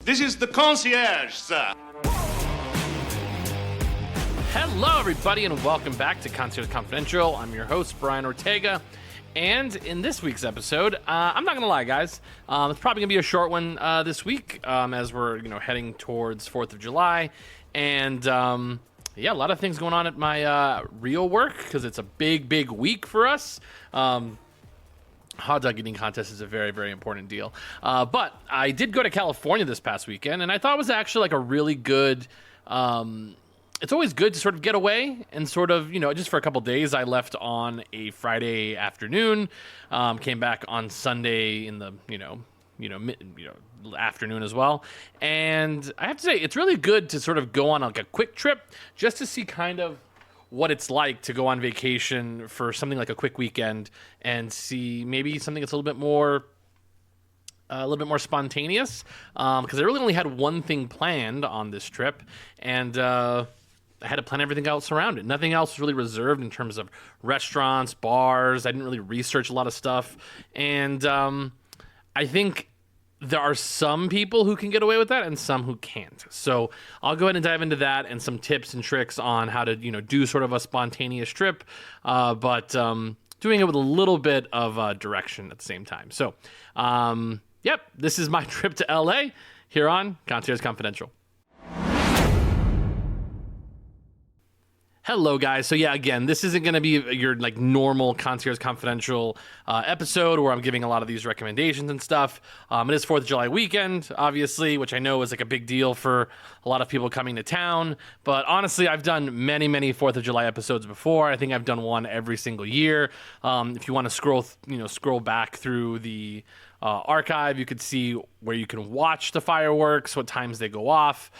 This is the concierge, sir. Hello, everybody, and welcome back to Concierge Confidential. I'm your host, Brian Ortega. And in this week's episode, I'm not going to lie, guys. It's probably going to be a short one this week as we're heading towards 4th of July. And yeah, a lot of things going on at my real work because it's a big week for us. Hot dog eating contest is a very, very important deal. But I did go to California this past weekend, and I thought it was actually like a really good... it's always good to sort of get away and sort of, just for a couple days. I left on a Friday afternoon, came back on Sunday in the, afternoon as well. And I have to say, it's really good to sort of go on like a quick trip just to see kind of what it's like to go on vacation for something like a quick weekend and see maybe something that's a little bit more spontaneous. Because I really only had one thing planned on this trip, and I had to plan everything else around it. Nothing else was really reserved in terms of restaurants, bars. I didn't really research a lot of stuff. And I think there are some people who can get away with that and some who can't. So I'll go ahead and dive into that and some tips and tricks on how to, do sort of a spontaneous trip, but doing it with a little bit of direction at the same time. So, yep, this is my trip to LA here on Concierge Confidential. Hello, guys. So yeah, again, this isn't going to be your normal Concierge Confidential episode where I'm giving a lot of these recommendations and stuff. It is 4th of July weekend, obviously, which I know is like a big deal for a lot of people coming to town. But honestly, I've done many 4th of July episodes before. I think I've done one every single year. If you want to scroll back through the archive, you could see where you can watch the fireworks, what times they go off.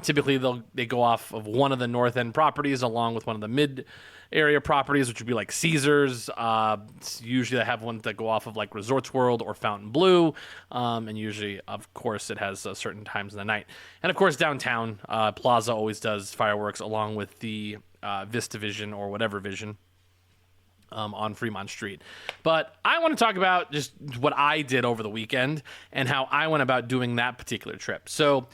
Typically, they go off of one of the North End properties along with one of the mid area properties, which would be like Caesars. Usually they have ones that go off of like Resorts World or Fontainebleau. And usually, of course, it has certain times in the night. And of course, downtown, Plaza always does fireworks along with the Vista Vision or whatever Vision. On Fremont Street. But I want to talk about just what I did over the weekend and how I went about doing that particular trip. So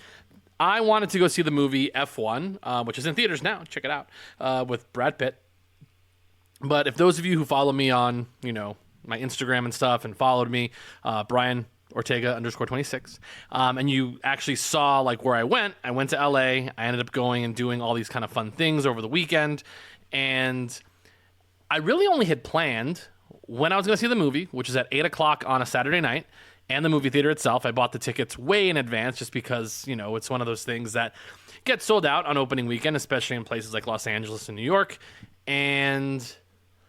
I wanted to go see the movie F1, which is in theaters now. Check it out, with Brad Pitt. But if those of you who follow me on, my Instagram and stuff and followed me, Brian Ortega _26, and you actually saw like where I went to LA. I ended up going and doing all these kind of fun things over the weekend. And I really only had planned when I was going to see the movie, which is at 8 o'clock on a Saturday night, and the movie theater itself. I bought the tickets way in advance just because, it's one of those things that gets sold out on opening weekend, especially in places like Los Angeles and New York. And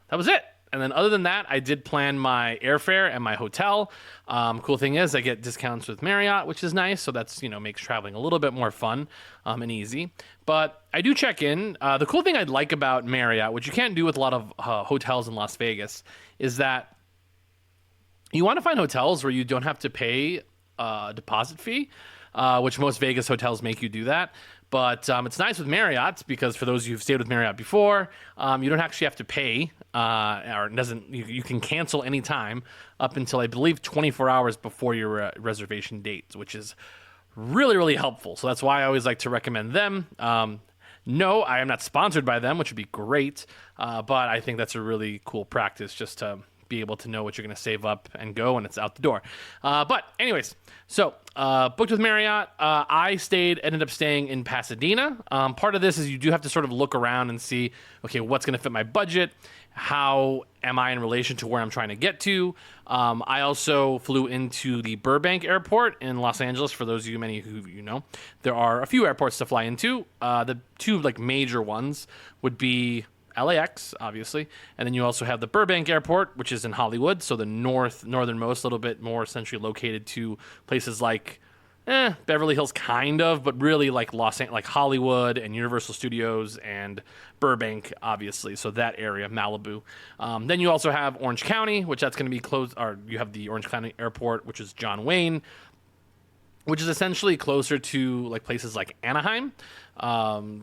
that was it. And then other than that, I did plan my airfare and my hotel. Cool thing is I get discounts with Marriott, which is nice. So that's, makes traveling a little bit more fun and easy. But I do check in. The cool thing I'd like about Marriott, which you can't do with a lot of hotels in Las Vegas, is that you want to find hotels where you don't have to pay a deposit fee, which most Vegas hotels make you do that. But it's nice with Marriott because for those of you who've stayed with Marriott before, you don't actually have to pay, or it doesn't. You can cancel any time up until I believe 24 hours before your reservation date, which is really helpful. So that's why I always like to recommend them. No, I am not sponsored by them, which would be great, but I think that's a really cool practice just to be able to know what you're going to save up and go when it's out the door. But anyways, so booked with Marriott. I ended up staying in Pasadena. Part of this is you do have to sort of look around and see, okay, what's going to fit my budget? How am I in relation to where I'm trying to get to? I also flew into the Burbank Airport in Los Angeles. For those of you, many who there are a few airports to fly into. The two major ones would be LAX, obviously, and then you also have the Burbank Airport, which is in Hollywood, so the northernmost, a little bit more centrally located to places like Beverly Hills, kind of, but really like Hollywood and Universal Studios and Burbank, obviously. So that area, Malibu. Then you also have Orange County, which that's going to be closed. Or you have the Orange County Airport, which is John Wayne, which is essentially closer to like places like Anaheim.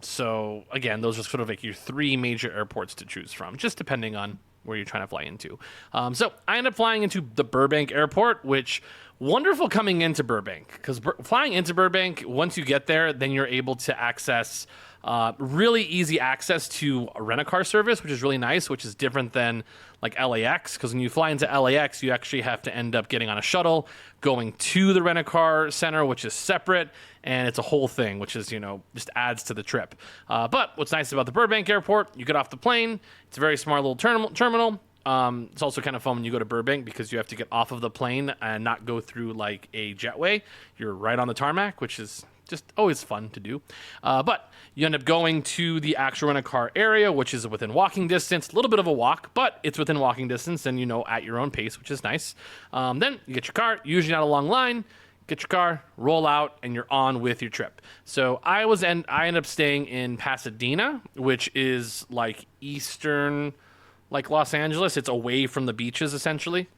So again, those are sort of like your three major airports to choose from, just depending on where you're trying to fly into. So I ended up flying into the Burbank Airport, which wonderful coming into Burbank, because flying into Burbank, once you get there, then you're able to access really easy access to a rent-a-car service, which is really nice, which is different than like LAX, because when you fly into LAX, you actually have to end up getting on a shuttle, going to the rent-a-car center, which is separate, and it's a whole thing, which is, just adds to the trip. But what's nice about the Burbank airport, you get off the plane, it's a very smart little terminal. It's also kind of fun when you go to Burbank because you have to get off of the plane and not go through like a jetway. You're right on the tarmac, which is just always fun to do. But you end up going to the actual rent-a-car area, which is within walking distance. A little bit of a walk, but it's within walking distance and, at your own pace, which is nice. Then you get your car, usually not a long line. Get your car, roll out, and you're on with your trip. So I ended up staying in Pasadena, which is like eastern, like Los Angeles. It's away from the beaches, essentially.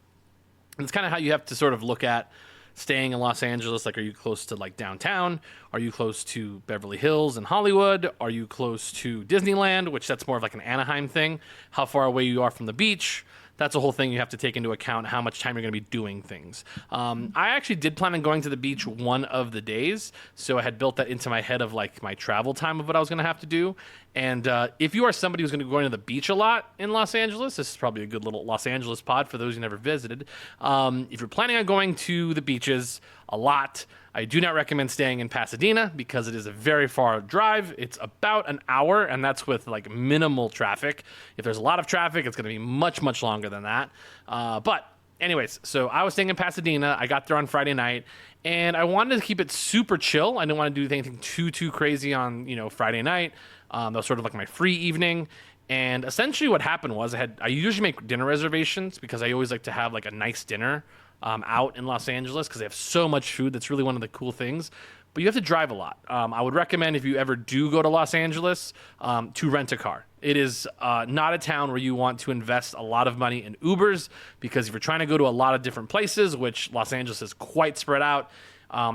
And it's kind of how you have to sort of look at staying in Los Angeles. Like, are you close to like downtown? Are you close to Beverly Hills and Hollywood? Are you close to Disneyland, which that's more of like an Anaheim thing? How far away you are from the beach? That's a whole thing you have to take into account, how much time you're going to be doing things. I actually did plan on going to the beach one of the days, so I had built that into my head of like my travel time of what I was going to have to do. And if you are somebody who's going to be going to the beach a lot in Los Angeles, this is probably a good little Los Angeles pod for those who never visited. If you're planning on going to the beaches a lot, I do not recommend staying in Pasadena because it is a very far drive. It's about an hour, and that's with like minimal traffic. If there's a lot of traffic, it's going to be much, much longer than that. But anyways, so I was staying in Pasadena. I got there on Friday night, and I wanted to keep it super chill. I didn't want to do anything too crazy on Friday night. That was sort of like my free evening. And essentially what happened was I usually make dinner reservations because I always like to have like a nice dinner out in Los Angeles because they have so much food. That's really one of the cool things. But you have to drive a lot. I would recommend if you ever do go to Los Angeles to rent a car. It is not a town where you want to invest a lot of money in Ubers because if you're trying to go to a lot of different places, which Los Angeles is quite spread out,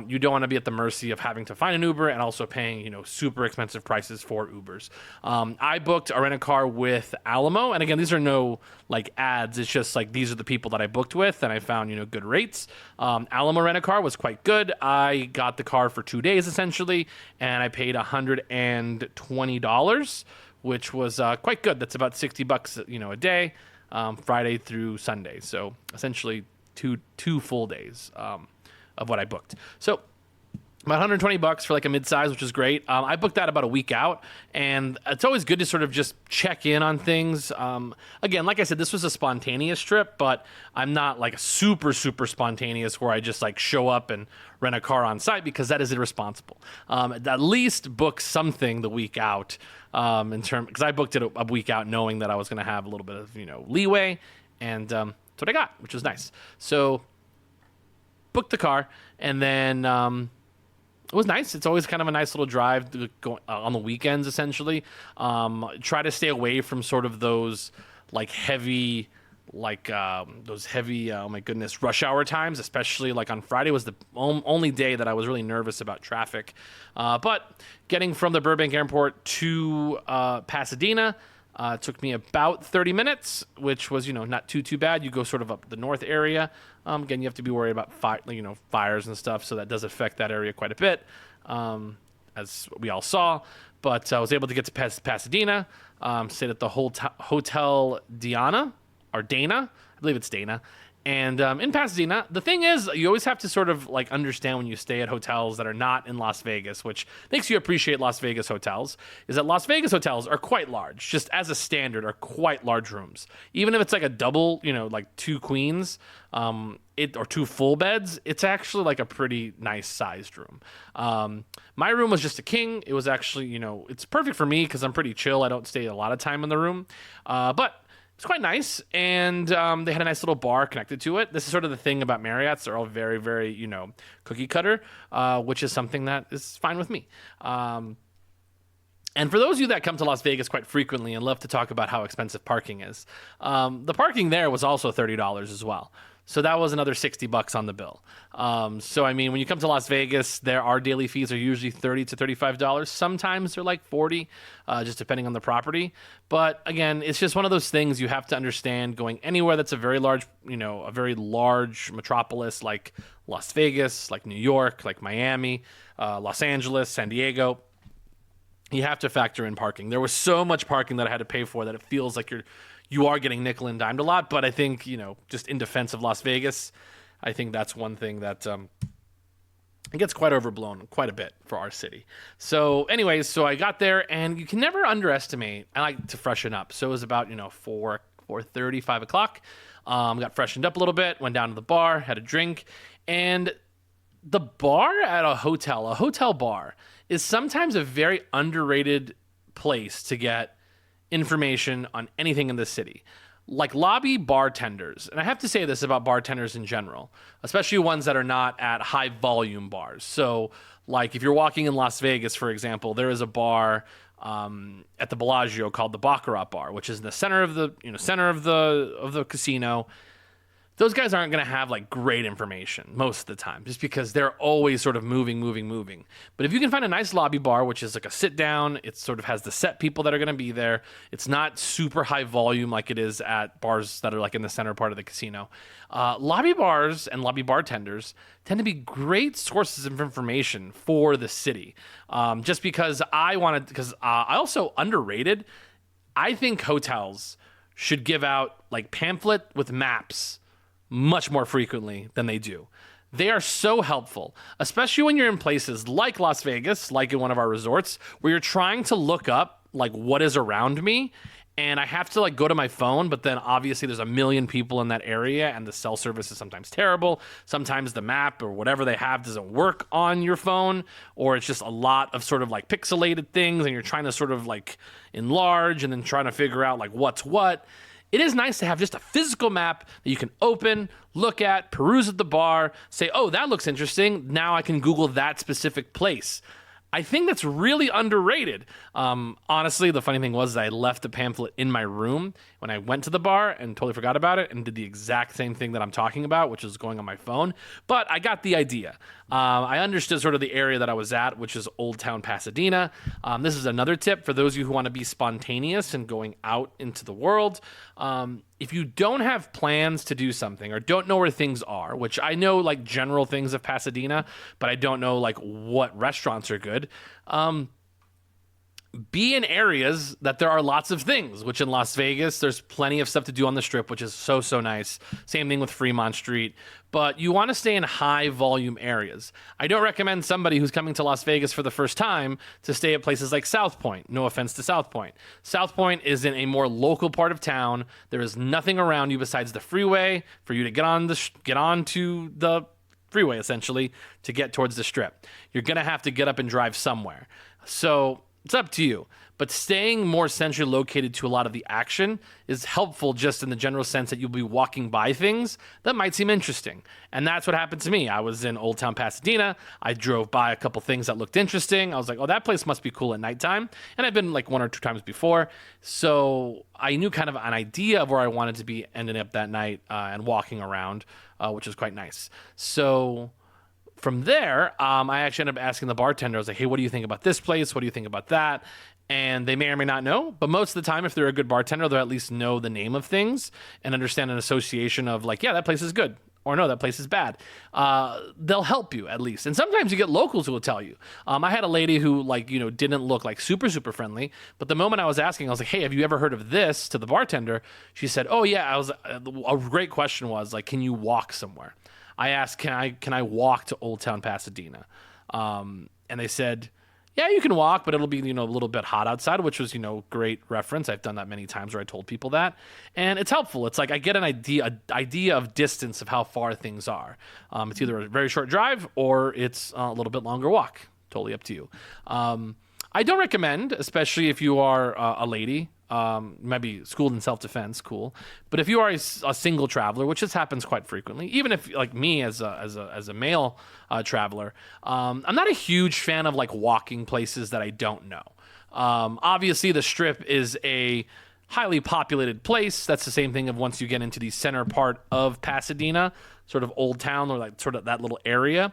you don't want to be at the mercy of having to find an Uber and also paying, super expensive prices for Ubers. I booked a rent-a-car with Alamo, and again, these are no like ads. It's just like these are the people that I booked with, and I found good rates. Alamo rent-a-car was quite good. I got the car for 2 days essentially, and I paid $120, which was quite good. That's about $60, a day, Friday through Sunday. So essentially two full days. Of what I booked. So about $120 for like a midsize, which is great. I booked that about a week out, and it's always good to sort of just check in on things. Again, like I said, this was a spontaneous trip, but I'm not like super spontaneous where I just like show up and rent a car on site because that is irresponsible. At least book something the week out because I booked it a week out knowing that I was going to have a little bit of leeway, and that's what I got, which was nice. So booked the car, and then it was nice. It's always kind of a nice little drive to go on the weekends, essentially. Try to stay away from sort of those like heavy, oh my goodness, rush hour times, especially like on Friday was the only day that I was really nervous about traffic. But getting from the Burbank airport to Pasadena, took me about 30 minutes, which was, not too bad. You go sort of up the north area. Again, you have to be worried about fires and stuff, so that does affect that area quite a bit, as we all saw. But I was able to get to Pasadena, stayed at the Hotel Dana, or Dana. I believe it's Dana. And in Pasadena, the thing is, you always have to sort of like understand when you stay at hotels that are not in Las Vegas, which makes you appreciate Las Vegas hotels, is that Las Vegas hotels are quite large, just as a standard, are quite large rooms. Even if it's like a double, like 2 queens, or 2 full beds, it's actually like a pretty nice sized room. My room was just a king. It was actually, it's perfect for me because I'm pretty chill. I don't stay a lot of time in the room, but it's quite nice, and they had a nice little bar connected to it. This is sort of the thing about Marriott's. They're all very, very, cookie cutter, which is something that is fine with me. And for those of you that come to Las Vegas quite frequently and love to talk about how expensive parking is, the parking there was also $30 as well. So that was another $60 on the bill. So I mean, when you come to Las Vegas, our daily fees are usually $30 to $35. Sometimes they're like 40, just depending on the property. But again, it's just one of those things you have to understand. Going anywhere that's a very large metropolis like Las Vegas, like New York, like Miami, Los Angeles, San Diego, you have to factor in parking. There was so much parking that I had to pay for that it feels like you are getting nickel and dimed a lot. But I think, just in defense of Las Vegas, I think that's one thing that it gets quite overblown quite a bit for our city. So anyways, so I got there, and you can never underestimate. I like to freshen up. So it was about 4:30, 5 o'clock. Got freshened up a little bit, went down to the bar, had a drink, and the bar at a hotel bar, is sometimes a very underrated place to get information on anything in the city. Like lobby bartenders, and I have to say this about bartenders in general, especially ones that are not at high volume bars. So like if you're walking in Las Vegas, for example, there is a bar at the Bellagio called the Baccarat Bar, which is in the center of the casino. Those guys aren't going to have like great information most of the time, just because they're always sort of moving. But if you can find a nice lobby bar, which is like a sit down, it sort of has the set people that are going to be there. It's not super high volume like it is at bars that are like in the center part of the casino. Lobby bars and lobby bartenders tend to be great sources of information for the city. Just because I also underrated. I think hotels should give out like pamphlet with maps much more frequently than they do. They are so helpful, especially when you're in places like Las Vegas, like in one of our resorts, where you're trying to look up like what is around me, and I have to like go to my phone, but then obviously there's a million people in that area, and the cell service is sometimes terrible. Sometimes the map or whatever they have doesn't work on your phone, or it's just a lot of sort of like pixelated things, and you're trying to sort of like enlarge and then trying to figure out like what's what. It is nice to have just a physical map that you can open, look at, peruse at the bar, say, oh, that looks interesting. Now I can Google that specific place. I think that's really underrated. Honestly, the funny thing was I left the pamphlet in my room when I went to the bar and totally forgot about it and did the exact same thing that I'm talking about, which is going on my phone. But I got the idea. I understood sort of the area that I was at, which is Old Town Pasadena. This is another tip for those of you who want to be spontaneous and going out into the world. If you don't have plans to do something or don't know where things are, which I know like general things of Pasadena, but I don't know like what restaurants are good, be in areas that there are lots of things, which in Las Vegas, there's plenty of stuff to do on the Strip, which is so nice. Same thing with Fremont Street. But you want to stay in high volume areas. I don't recommend somebody who's coming to Las Vegas for the first time to stay at places like South Point. No offense to South Point. South Point is in a more local part of town. There is nothing around you besides the freeway for you to get onto the freeway, essentially, to get towards the Strip. You're going to have to get up and drive somewhere. So it's up to you. But staying more centrally located to a lot of the action is helpful, just in the general sense that you'll be walking by things that might seem interesting. And that's what happened to me. I was in Old Town Pasadena. I drove by a couple things that looked interesting. I was like, oh, that place must be cool at nighttime. And I've been like one or two times before. So I knew kind of an idea of where I wanted to be ending up that night and walking around, which was quite nice. So from there, I actually ended up asking the bartender. I was like, hey, what do you think about this place? What do you think about that? And they may or may not know, but most of the time, if they're a good bartender, they'll at least know the name of things and understand an association of like, yeah, that place is good, or no, that place is bad. They'll help you at least. And sometimes you get locals who will tell you. I had a lady who didn't look like super friendly, but the moment I was asking, I was like, hey, have you ever heard of this, to the bartender? She said, oh yeah. A great question was like, can you walk somewhere? I asked, can I walk to Old Town Pasadena? And they said, yeah, you can walk, but it'll be, a little bit hot outside, which was, great reference. I've done that many times where I told people that. And it's helpful. It's like I get an idea of distance of how far things are. It's either a very short drive or it's a little bit longer walk. Totally up to you. I don't recommend, especially if you are a lady, maybe schooled in self-defense, cool. But if you are a single traveler, which this happens quite frequently, even if like me as a male traveler, I'm not a huge fan of like walking places that I don't know. Obviously, the Strip is a highly populated place. That's the same thing of once you get into the center part of Pasadena, sort of Old Town, or like sort of that little area.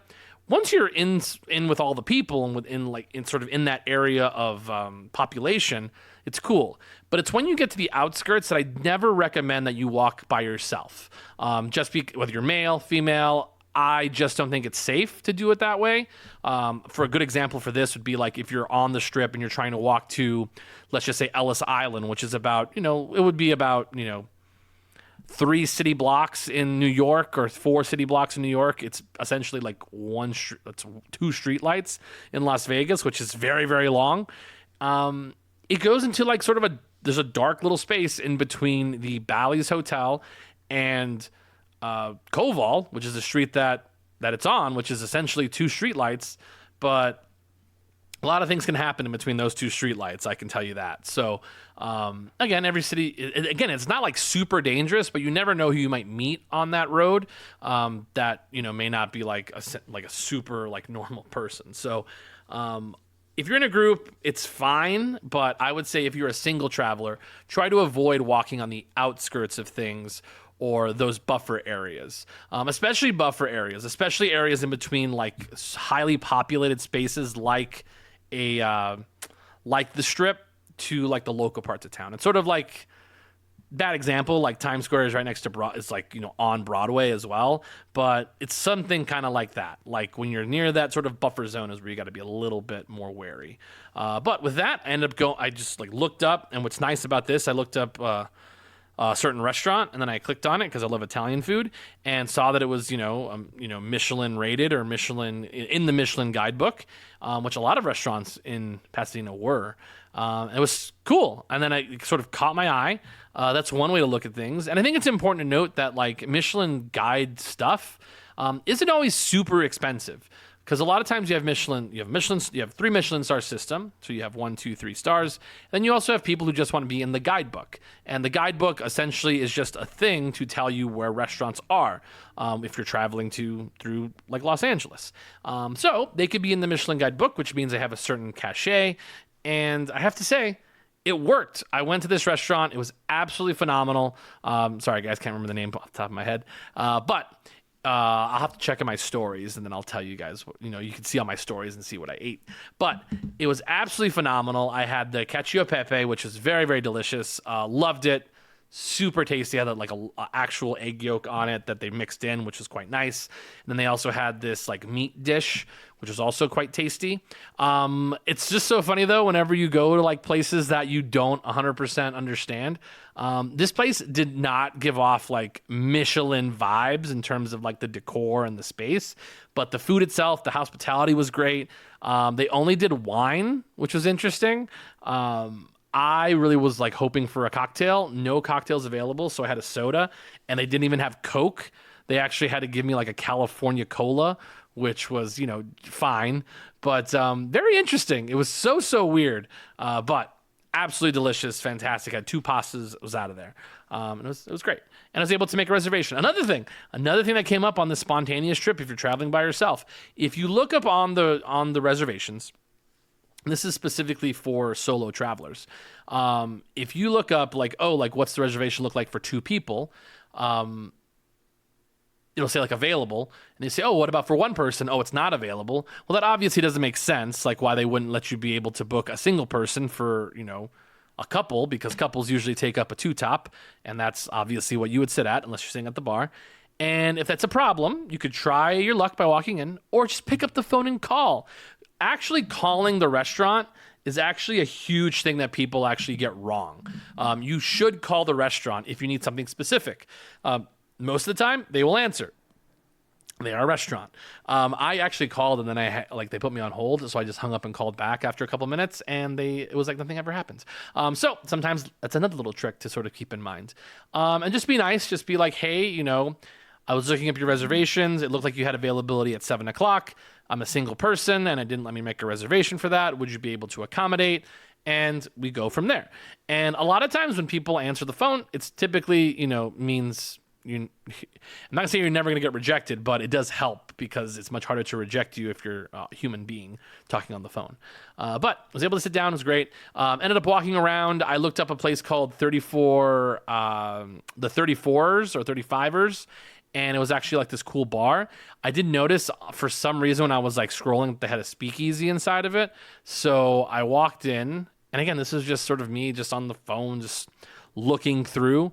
Once you're in with all the people and in that area of population, it's cool. But it's when you get to the outskirts that I never recommend that you walk by yourself. Whether you're male, female, I just don't think it's safe to do it that way. For a good example for this would be like if you're on the Strip and you're trying to walk to, let's just say Ellis Island, which is about, it would be about, 3 city blocks in New York or 4 city blocks in New York. It's essentially like 2 street lights in Las Vegas, which is very, very long. It goes into like sort of there's a dark little space in between the Bally's Hotel and Koval, which is the street that it's on, which is essentially 2 street lights. But a lot of things can happen in between those 2 streetlights, I can tell you that. So, again, every city, it's not like super dangerous, but you never know who you might meet on that road that, may not be like a super like normal person. So, if you're in a group, it's fine, but I would say if you're a single traveler, try to avoid walking on the outskirts of things or those buffer areas, especially buffer areas, especially areas in between like highly populated spaces like like the Strip to like the local parts of town. It's sort of like that example, like Times Square is right next to is like, on Broadway as well, but it's something kind of like that. Like when you're near that sort of buffer zone is where you got to be a little bit more wary. But with that, I just like looked up, and what's nice about this, I looked up a certain restaurant, and then I clicked on it because I love Italian food, and saw that it was Michelin rated or Michelin in the Michelin guidebook, which a lot of restaurants in Pasadena were. It was cool, and then it sort of caught my eye. That's one way to look at things, and I think it's important to note that like Michelin guide stuff isn't always super expensive. Because a lot of times you have 3 Michelin star system. So you have 1, 2, 3 stars. Then you also have people who just want to be in the guidebook. And the guidebook essentially is just a thing to tell you where restaurants are if you're traveling through like Los Angeles. So they could be in the Michelin guidebook, which means they have a certain cachet. And I have to say, it worked. I went to this restaurant. It was absolutely phenomenal. Sorry, guys, can't remember the name off the top of my head. But I'll have to check in my stories, and then I'll tell you guys. You can see all my stories and see what I ate. But it was absolutely phenomenal. I had the cacio e pepe, which was very, very delicious. Loved it. Super tasty. I had like a actual egg yolk on it that they mixed in, which was quite nice. And then they also had this like meat dish, which was also quite tasty. It's just so funny though, whenever you go to like places that you don't 100% understand. This place did not give off like Michelin vibes in terms of like the decor and the space, but the food itself, the hospitality was great. They only did wine, which was interesting. I really was like hoping for a cocktail. No cocktails available, so I had a soda, and they didn't even have Coke. They actually had to give me like a California Cola, which was, fine, but very interesting. It was so weird, but absolutely delicious, fantastic. I had 2 pastas, was out of there. And it was great. And I was able to make a reservation. Another thing that came up on this spontaneous trip, if you're traveling by yourself, if you look up on the reservations, this is specifically for solo travelers. If you look up like what's the reservation look like for 2 people, it'll say like available, and they say, oh, what about for 1 person? Oh, it's not available. Well, that obviously doesn't make sense. Like why they wouldn't let you be able to book a single person for, a couple, because couples usually take up a 2-top, and that's obviously what you would sit at unless you're sitting at the bar. And if that's a problem, you could try your luck by walking in or just pick up the phone and call. Actually calling the restaurant is actually a huge thing that people actually get wrong. You should call the restaurant if you need something specific. Most of the time, they will answer. They are a restaurant. I actually called, and then they put me on hold, so I just hung up and called back after a couple minutes, and it was like nothing ever happened. So sometimes that's another little trick to sort of keep in mind. And just be nice. Just be like, hey, I was looking up your reservations. It looked like you had availability at 7 o'clock. I'm a single person, and it didn't let me make a reservation for that. Would you be able to accommodate? And we go from there. And a lot of times when people answer the phone, it's typically, means I'm not saying you're never going to get rejected, but it does help because it's much harder to reject you if you're a human being talking on the phone. But I was able to sit down. It was great. Ended up walking around. I looked up a place called the 34ers or 35ers. And it was actually like this cool bar. I did notice for some reason when I was like scrolling, they had a speakeasy inside of it. So I walked in, and again, this is just sort of me just on the phone, just looking through.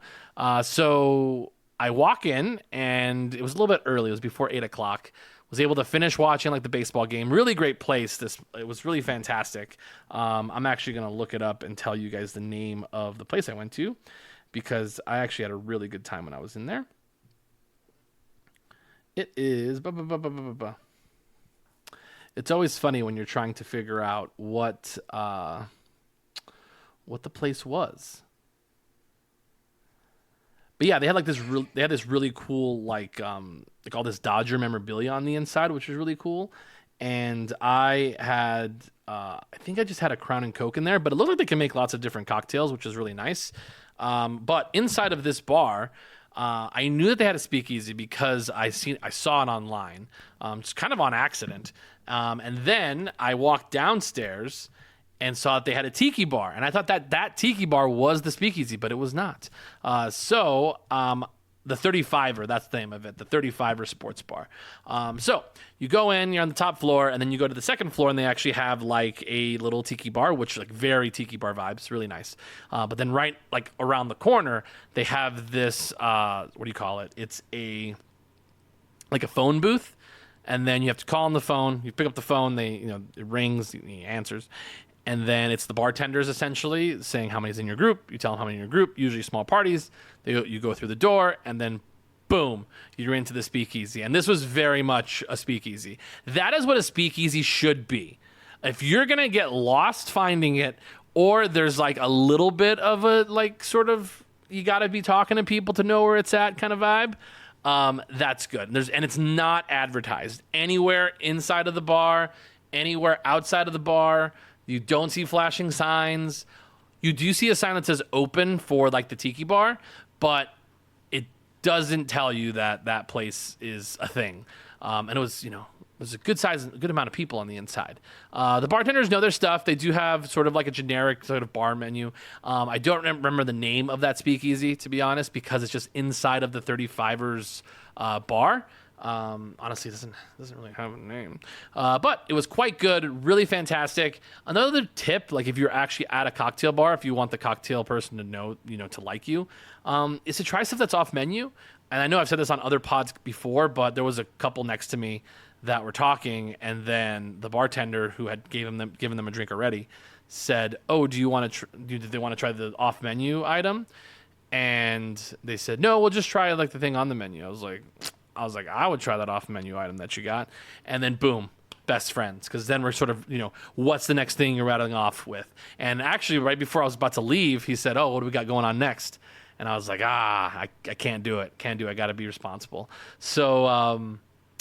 So I walk in, and it was a little bit early. It was before 8 o'clock. Was able to finish watching like the baseball game. Really great place. It was really fantastic. I'm actually gonna look it up and tell you guys the name of the place I went to because I actually had a really good time when I was in there. It is. It's always funny when you're trying to figure out what the place was. But yeah, they had like this. They had this really cool like all this Dodger memorabilia on the inside, which was really cool. And I had I think I just had a Crown and Coke in there, but it looked like they can make lots of different cocktails, which is really nice. But inside of this bar. I knew that they had a speakeasy because I saw it online, just kind of on accident. And then I walked downstairs and saw that they had a tiki bar, and I thought that tiki bar was the speakeasy, but it was not. The 35er, that's the name of it, the 35er Sports Bar. So you go in, you're on the top floor, and then you go to the second floor, and they actually have like a little tiki bar, which like very tiki bar vibes, really nice. But then right like around the corner, they have this, what do you call it? It's like a phone booth, and then you have to call on the phone. You pick up the phone, it rings, he answers. And then it's the bartenders essentially saying how many's in your group. You tell them how many in your group, usually small parties. You go through the door, and then boom, you're into the speakeasy. And this was very much a speakeasy. That is what a speakeasy should be. If you're going to get lost finding it, or there's like a little bit of a like sort of you got to be talking to people to know where it's at kind of vibe, that's good. And it's not advertised anywhere inside of the bar, anywhere outside of the bar. You don't see flashing signs. You do see a sign that says open for like the tiki bar, but it doesn't tell you that that place is a thing. And it was, there's a good amount of people on the inside. The bartenders know their stuff. They do have sort of like a generic sort of bar menu. I don't remember the name of that speakeasy, to be honest, because it's just inside of the 35ers bar. Honestly, it doesn't really have a name, but it was quite good, really fantastic. Another tip, like if you're actually at a cocktail bar, if you want the cocktail person to know, to like you, is to try stuff that's off menu. And I know I've said this on other pods before, but there was a couple next to me that were talking, and then the bartender who had given them a drink already said, "Oh, do you want to? Do they want to try the off menu item?" And they said, "No, we'll just try like the thing on the menu." I was like, I would try that off menu item that you got. And then boom, best friends. Because then we're sort of, what's the next thing you're rattling off with? And actually, right before I was about to leave, he said, "Oh, what do we got going on next?" And I was like, I can't do it. I got to be responsible. So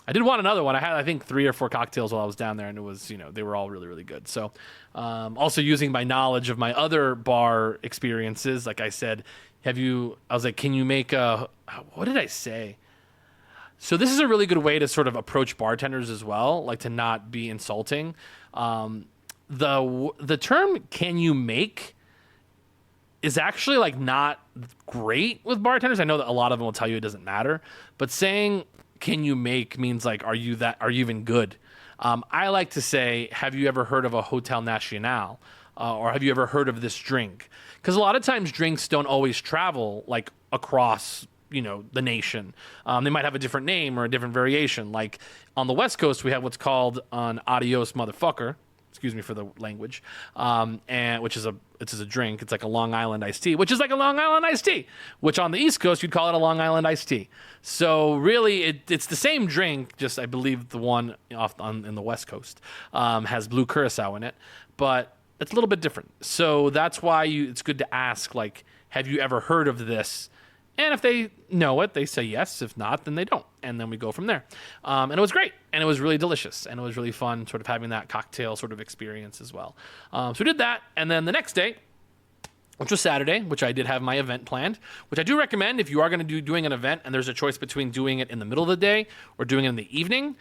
I did want another one. I had, I think, 3 or 4 cocktails while I was down there, and it was, they were all really, really good. So also using my knowledge of my other bar experiences, like I said, I was like, can you make what did I say? So this is a really good way to sort of approach bartenders as well, like to not be insulting. The term "can you make" is actually like not great with bartenders. I know that a lot of them will tell you it doesn't matter, but saying "can you make" means like, are you even good? I like to say, have you ever heard of a Hotel Nacional? Or have you ever heard of this drink? Because a lot of times drinks don't always travel like across the nation. They might have a different name or a different variation. Like on the West Coast, we have what's called an adios motherfucker. Excuse me for the language. And which is a drink. It's like a Long Island iced tea, which is like a Long Island iced tea, which on the East Coast, you'd call it a Long Island iced tea. So really it's the same drink. Just, I believe the one in the West Coast, has blue curacao in it, but it's a little bit different. So that's why it's good to ask, like, have you ever heard of this? And if they know it, they say yes. If not, then they don't. And then we go from there. And it was great. And it was really delicious. And it was really fun sort of having that cocktail sort of experience as well. So we did that. And then the next day, which was Saturday, which I did have my event planned, which I do recommend if you are going to doing an event and there's a choice between doing it in the middle of the day or doing it in the evening.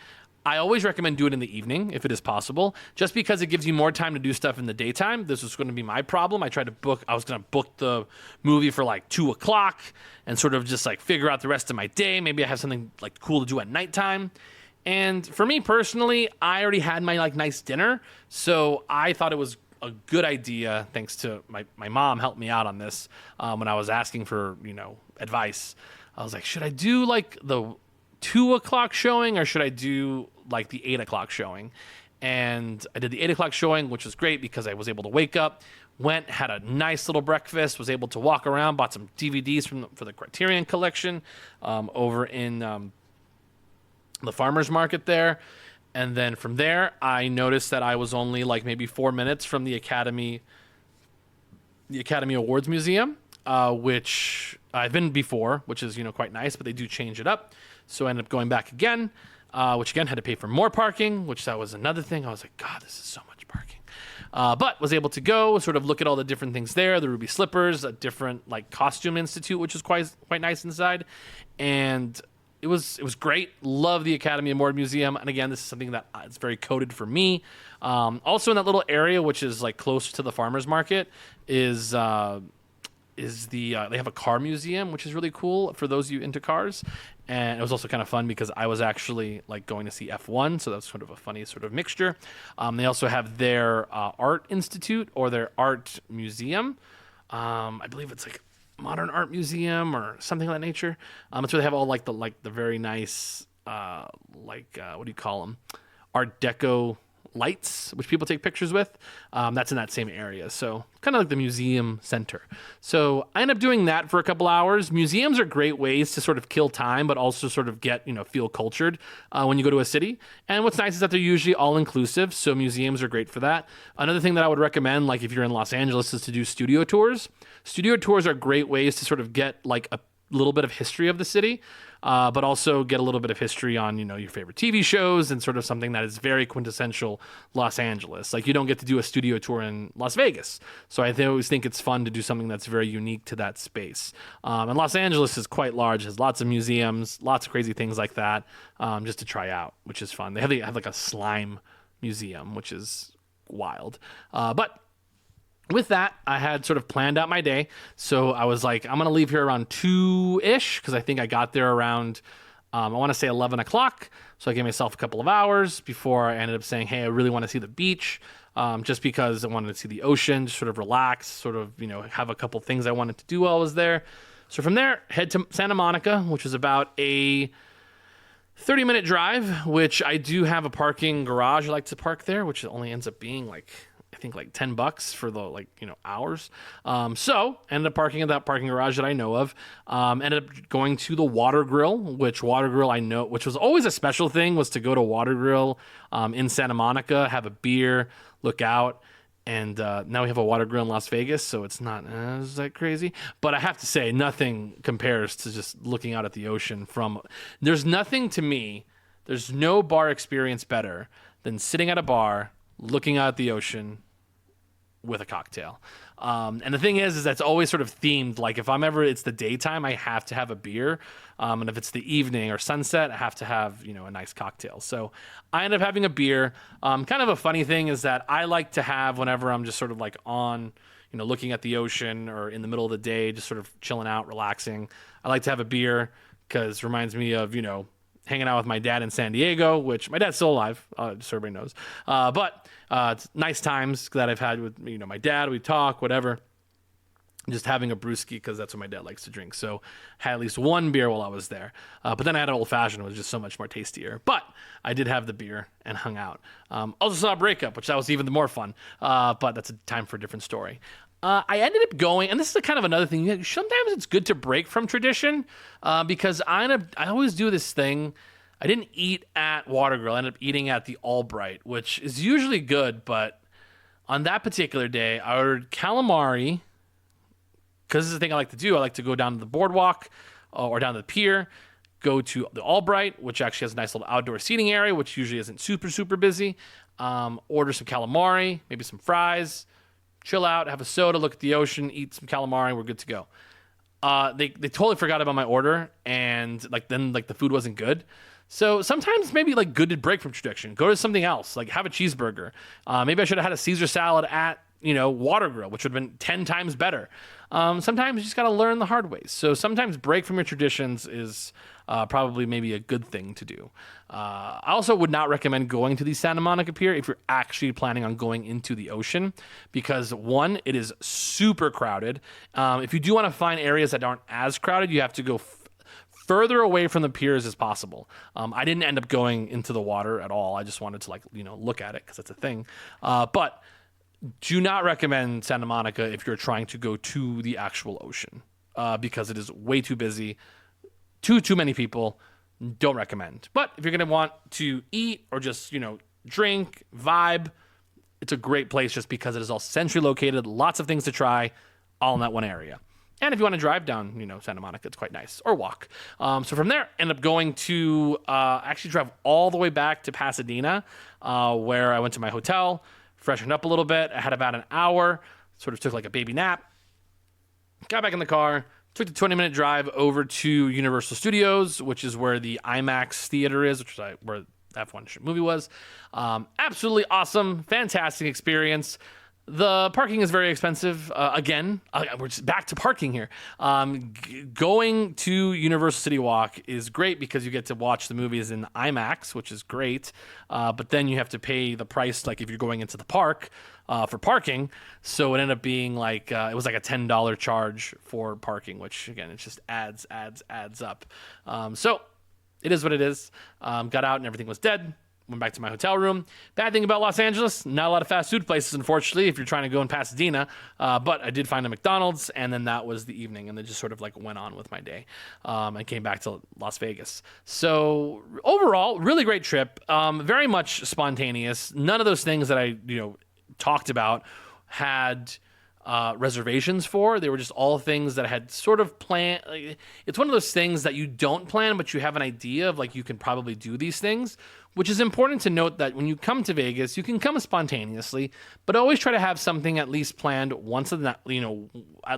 I always recommend doing it in the evening if it is possible, just because it gives you more time to do stuff in the daytime. This was going to be my problem. I was going to book the movie for like 2:00 and sort of just like figure out the rest of my day. Maybe I have something like cool to do at nighttime. And for me personally, I already had my like nice dinner. So I thought it was a good idea, thanks to my mom helped me out on this when I was asking for, advice. I was like, should I do like the 2:00 showing or should I do like the 8:00 showing? And I did the 8:00 showing, which was great because I was able to wake up, went, had a nice little breakfast, was able to walk around, bought some DVDs for the Criterion collection over in the farmer's market there. And then from there, I noticed that I was only like maybe 4 minutes from the Academy Awards Museum, which I've been before, which is, quite nice, but they do change it up. So I ended up going back again, which again had to pay for more parking, which that was another thing. I was like, God, this is so much parking. But was able to go sort of look at all the different things there, the Ruby Slippers, a different like costume institute, which was quite nice inside. And it was great. Love the Academy Award Museum. And again, this is something that it's very coded for me. Also in that little area, which is like close to the farmer's market, is they have a car museum, which is really cool for those of you into cars. And it was also kind of fun because I was actually like going to see F1, so that's sort of a funny sort of mixture. They also have their art institute or their art museum. I believe it's like Modern Art Museum or something of that nature. It's where they have all like the very nice what do you call them? Art Deco lights, which people take pictures with. That's in that same area. So kind of like the museum center. So I ended up doing that for a couple hours. Museums are great ways to sort of kill time, but also sort of get, feel cultured when you go to a city. And what's nice is that they're usually all inclusive. So museums are great for that. Another thing that I would recommend, like if you're in Los Angeles, is to do studio tours. Studio tours are great ways to sort of get like a little bit of history of the city, but also get a little bit of history on, your favorite TV shows and sort of something that is very quintessential Los Angeles. Like you don't get to do a studio tour in Las Vegas. So I always think it's fun to do something that's very unique to that space. And Los Angeles is quite large, has lots of museums, lots of crazy things like that, just to try out, which is fun. They have like a slime museum, which is wild. But with that, I had sort of planned out my day. So I was like, I'm going to leave here around 2-ish because I think I got there around, I want to say 11 o'clock. So I gave myself a couple of hours before I ended up saying, hey, I really want to see the beach, just because I wanted to see the ocean, just sort of relax, sort of, have a couple things I wanted to do while I was there. So from there, head to Santa Monica, which is about a 30-minute drive, which I do have a parking garage I like to park there, which only ends up being like, I think like $10 for the hours. So ended up parking at that parking garage that I know of. Ended up going to the Water Grill, which I know, which was always a special thing, was to go to Water Grill in Santa Monica, have a beer, look out. And now we have a Water Grill in Las Vegas, so it's not as that crazy. But I have to say, nothing compares to just looking out at the ocean there's nothing to me, there's no bar experience better than sitting at a bar, looking out at the ocean with a cocktail. And the thing is that's always sort of themed. Like if it's the daytime, I have to have a beer. And if it's the evening or sunset, I have to have, a nice cocktail. So I end up having a beer. Kind of a funny thing is that I like to have, whenever I'm just sort of like on, looking at the ocean or in the middle of the day, just sort of chilling out, relaxing, I like to have a beer because it reminds me of, hanging out with my dad in San Diego, which my dad's still alive, just so everybody knows. But it's nice times that I've had with, my dad. We talk, whatever. Just having a brewski because that's what my dad likes to drink. So had at least one beer while I was there. But then I had an old fashioned, it was just so much more tastier. But I did have the beer and hung out. Also saw a breakup, which that was even more fun. But that's a time for a different story. I ended up going, and this is kind of another thing. Sometimes it's good to break from tradition because I always do this thing. I didn't eat at Water Grill. I ended up eating at the Albright, which is usually good. But on that particular day, I ordered calamari because this is the thing I like to do. I like to go down to the boardwalk or down to the pier, go to the Albright, which actually has a nice little outdoor seating area, which usually isn't super, super busy. Order some calamari, maybe some fries, chill out, have a soda, look at the ocean, eat some calamari, and we're good to go. They totally forgot about my order, and then the food wasn't good. So sometimes maybe good to break from tradition. Go to something else, like have a cheeseburger. Maybe I should have had a Caesar salad at Water Grill, which would have been 10 times better. Sometimes you just got to learn the hard ways. So sometimes break from your traditions is probably maybe a good thing to do. I also would not recommend going to the Santa Monica Pier if you're actually planning on going into the ocean, because one, it is super crowded. If you do want to find areas that aren't as crowded, you have to go further away from the piers as possible. I didn't end up going into the water at all. I just wanted to look at it because it's a thing. But do not recommend Santa Monica if you're trying to go to the actual ocean, because it is way too busy, too many people. Don't recommend. But if you're going to want to eat or just, drink, vibe, it's a great place just because it is all centrally located, lots of things to try, all in that one area. And if you want to drive down, Santa Monica, it's quite nice, or walk. So from there, end up going to actually drive all the way back to Pasadena, where I went to my hotel, freshened up a little bit. I had about an hour, sort of took a baby nap, got back in the car, took the 20-minute drive over to Universal Studios, which is where the IMAX theater is, which is where F1 movie was. Absolutely awesome, fantastic experience. The parking is very expensive. Again, we're just back to parking here. Going to Universal City Walk is great because you get to watch the movies in IMAX, which is great. But then you have to pay the price, if you're going into the park, for parking. So it ended up being it was a $10 charge for parking, which again, it just adds up. So it is what it is. Got out and everything was dead. Went back to my hotel room. Bad thing about Los Angeles, not a lot of fast food places, unfortunately, if you're trying to go in Pasadena. But I did find a McDonald's, and then that was the evening, and then just sort of went on with my day. I came back to Las Vegas. So overall, really great trip. Very much spontaneous. None of those things that I talked about had reservations for. They were just all things that I had sort of planned. It's one of those things that you don't plan, but you have an idea of you can probably do these things, which is important to note that when you come to Vegas, you can come spontaneously, but always try to have something at least planned once at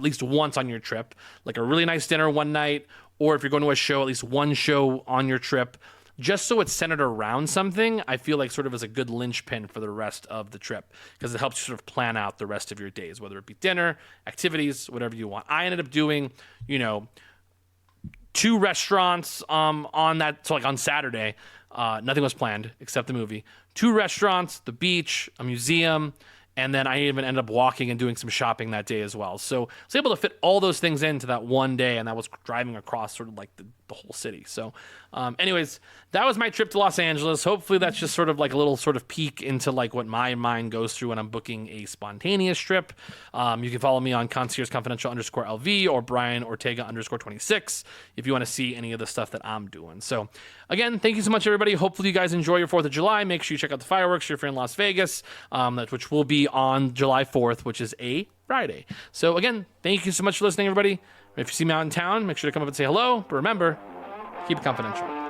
least once on your trip, like a really nice dinner one night, or if you're going to a show, at least one show on your trip. Just so it's centered around something, I feel sort of as a good linchpin for the rest of the trip, because it helps you sort of plan out the rest of your days, whether it be dinner, activities, whatever you want. I ended up doing, 2 restaurants on that, so on Saturday. Nothing was planned except the movie. 2 restaurants, the beach, a museum, and then I even ended up walking and doing some shopping that day as well. So I was able to fit all those things into that one day, and that was driving across sort of the whole city. So anyways, that was my trip to Los Angeles. Hopefully that's just sort of a little sort of peek into what my mind goes through when I'm booking a spontaneous trip. You can follow me on Concierge Confidential _LV or Brian Ortega _26 if you want to see any of the stuff that I'm doing. So again, thank you so much, everybody. Hopefully you guys enjoy your 4th of July. Make sure you check out the fireworks if you're in Las Vegas, which will be on July 4th, which is a Friday. So again, thank you so much for listening, everybody. If you see me out in town, make sure to come up and say hello. But remember, keep it confidential.